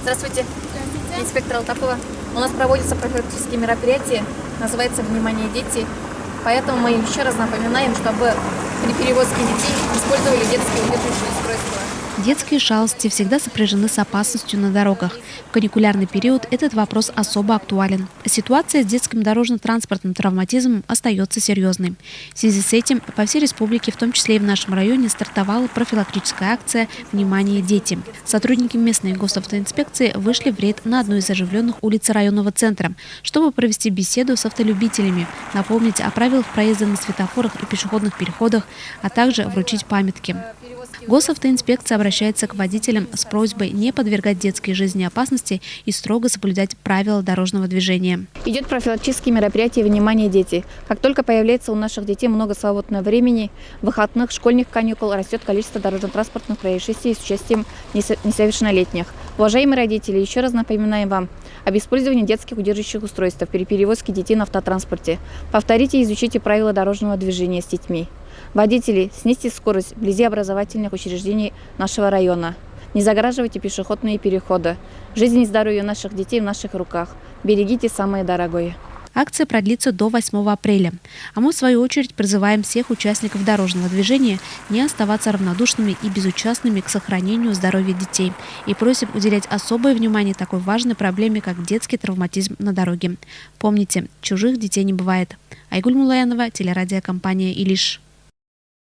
Здравствуйте. Здравствуйте. Инспектор Алтапова. У нас проводятся профилактические мероприятия, называется «Внимание, дети». Поэтому мы еще раз напоминаем, чтобы при перевозке детей использовали детские удерживающие устройства. Детские шалости всегда сопряжены с опасностью на дорогах. В каникулярный период этот вопрос особо актуален. Ситуация с детским дорожно-транспортным травматизмом остается серьезной. В связи с этим по всей республике, в том числе и в нашем районе, стартовала профилактическая акция «Внимание, дети». Сотрудники местной госавтоинспекции вышли в рейд на одну из оживленных улиц районного центра, чтобы провести беседу с автолюбителями, напомнить о правилах проезда на светофорах и пешеходных переходах, а также вручить памятки. Госавтоинспекция обращается к водителям с просьбой не подвергать детской жизни опасности и строго соблюдать правила дорожного движения. Идет профилактические мероприятия «Внимание, дети». Как только появляется у наших детей много свободного времени, выходных, школьных каникул, растет количество дорожно-транспортных происшествий с участием несовершеннолетних. Уважаемые родители, еще раз напоминаем вам об использовании детских удерживающих устройств при перевозке детей на автотранспорте. Повторите и изучите правила дорожного движения с детьми. Водители, снизьте скорость вблизи образовательных учреждений нашего района. Не загораживайте пешеходные переходы. Жизнь и здоровье наших детей в наших руках. Берегите самое дорогое. Акция продлится до 8 апреля. А мы, в свою очередь, призываем всех участников дорожного движения не оставаться равнодушными и безучастными к сохранению здоровья детей. И просим уделять особое внимание такой важной проблеме, как детский травматизм на дороге. Помните, чужих детей не бывает. Айгуль Мулаянова, телерадиокомпания «Илиш».